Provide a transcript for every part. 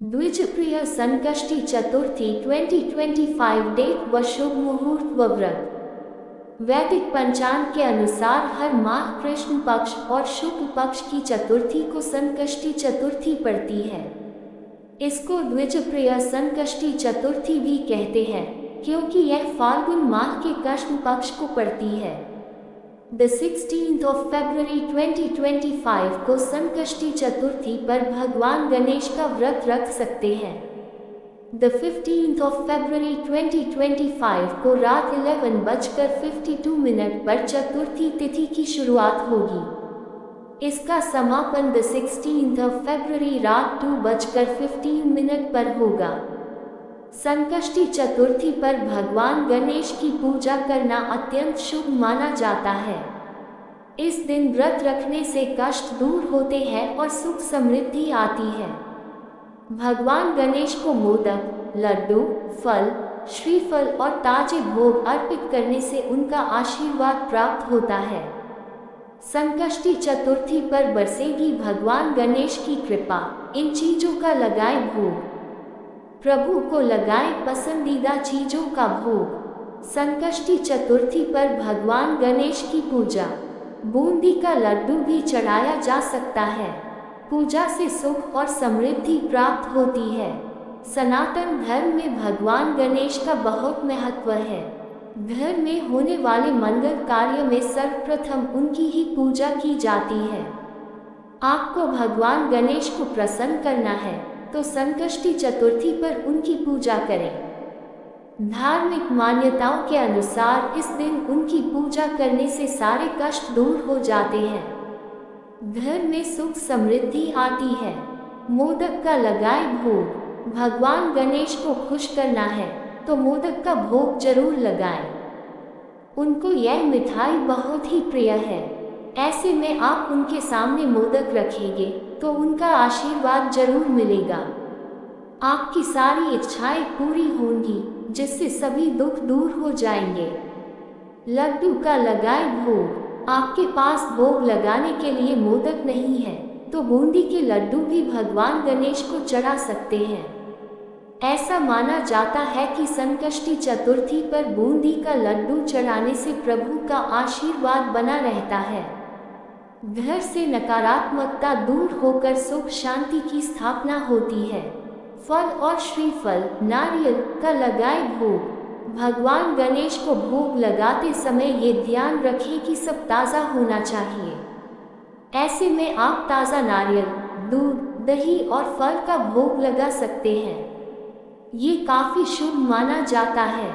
द्विजप्रिय Sankashti Chaturthi 2025 date व शुभ मुहूर्त व व्रत। वैदिक पंचांग के अनुसार हर माह कृष्ण पक्ष और शुक्ल पक्ष की चतुर्थी को संकष्टी चतुर्थी पड़ती है। इसको द्विजप्रिय संकष्टी चतुर्थी भी कहते हैं क्योंकि यह फाल्गुन माह के कृष्ण पक्ष को पड़ती है। The 16th of February 2025 को संकष्टी चतुर्थी पर भगवान गणेश का व्रत रख सकते हैं। The 15th of February 2025 को रात 11:52 पर चतुर्थी तिथि की शुरुआत होगी। इसका समापन The 16th of February रात 2:15 पर होगा। संकष्टी चतुर्थी पर भगवान गणेश की पूजा करना अत्यंत शुभ माना जाता है। इस दिन व्रत रखने से कष्ट दूर होते हैं और सुख समृद्धि आती है। भगवान गणेश को मोदक, लड्डू, फल, श्रीफल और ताजे भोग अर्पित करने से उनका आशीर्वाद प्राप्त होता है। संकष्टी चतुर्थी पर बरसेगी भगवान गणेश की कृपा। इन चीजों का लगाए भोग। प्रभु को लगाए पसंदीदा चीजों का भोग। संकष्टी चतुर्थी पर भगवान गणेश की पूजा। बूंदी का लड्डू भी चढ़ाया जा सकता है। पूजा से सुख और समृद्धि प्राप्त होती है। सनातन धर्म में भगवान गणेश का बहुत महत्व है। घर में होने वाले मंगल कार्य में सर्वप्रथम उनकी ही पूजा की जाती है। आपको भगवान गणेश को प्रसन्न करना है तो संकष्टी चतुर्थी पर उनकी पूजा करें। धार्मिक मान्यताओं के अनुसार इस दिन उनकी पूजा करने से सारे कष्ट दूर हो जाते हैं। घर में सुख समृद्धि आती है। मोदक का लगाए भोग। भगवान गणेश को खुश करना है तो मोदक का भोग जरूर लगाएं। उनको यह मिठाई बहुत ही प्रिय है। ऐसे में आप उनके सामने मोदक रखेंगे तो उनका आशीर्वाद जरूर मिलेगा। आपकी सारी इच्छाएं पूरी होंगी जिससे सभी दुख दूर हो जाएंगे। लड्डू का लगाए भोग। आपके पास भोग लगाने के लिए मोदक नहीं है तो बूंदी के लड्डू भी भगवान गणेश को चढ़ा सकते हैं। ऐसा माना जाता है कि संकष्टी चतुर्थी पर बूंदी का लड्डू चढ़ाने से प्रभु का आशीर्वाद बना रहता है। घर से नकारात्मकता दूर होकर सुख शांति की स्थापना होती है। फल और श्रीफल, नारियल का लगाए भोग। भगवान गणेश को भोग लगाते समय ये ध्यान रखें कि सब ताज़ा होना चाहिए। ऐसे में आप ताज़ा नारियल, दूध, दही और फल का भोग लगा सकते हैं। ये काफ़ी शुभ माना जाता है।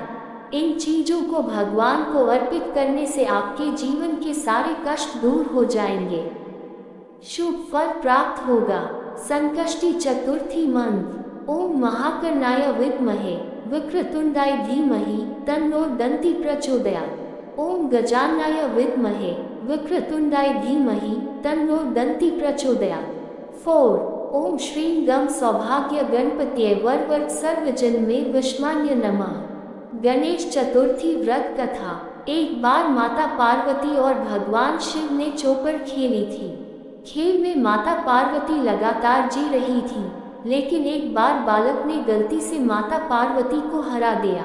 इन चीज़ों को भगवान को अर्पित करने से आपके जीवन के सारे कष्ट दूर हो जाएंगे। शुभ फल प्राप्त होगा। संकष्टी चतुर्थी मंत्र। ओम महाकर्णाय विद्महे वक्रतुंडाय धीमहि तन्नो दन्ति प्रचोदयात्। ओम गजाननाय विद्महे वक्रतुंडाय धीमहि तन्नो दन्ति प्रचोदयात्। 4 ओम श्रीं गं सौभाग्य गणपतये वरवर्त सर्वजन में विष्मान्य नमः। गणेश चतुर्थी व्रत कथा। एक बार माता पार्वती और भगवान शिव ने चौपड़ खेली थी। खेल में माता पार्वती लगातार जी रही थी, लेकिन एक बार बालक ने गलती से माता पार्वती को हरा दिया।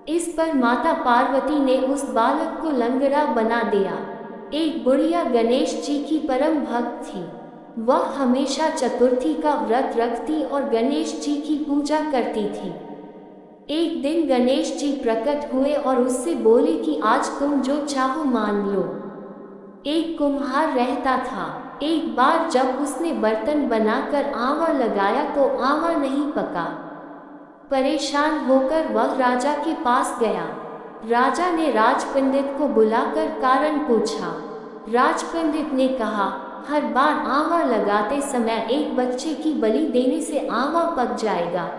इस पर माता पार्वती ने उस बालक को लंगड़ा बना दिया। एक बुढ़िया गणेश जी की परम भक्त थी। वह हमेशा चतुर्थी का व्रत रखती और गणेश जी की पूजा करती थी। एक दिन गणेश जी प्रकट हुए और उससे बोले कि आज तुम जो चाहो मान लो। एक कुम्हार रहता था। एक बार जब उसने बर्तन बनाकर आंवा लगाया तो आंवा नहीं पका। परेशान होकर वह राजा के पास गया। राजा ने राजपंडित को बुलाकर कारण पूछा। राजपंडित ने कहा, हर बार आंवा लगाते समय एक बच्चे की बलि देने से आंवा पक जाएगा।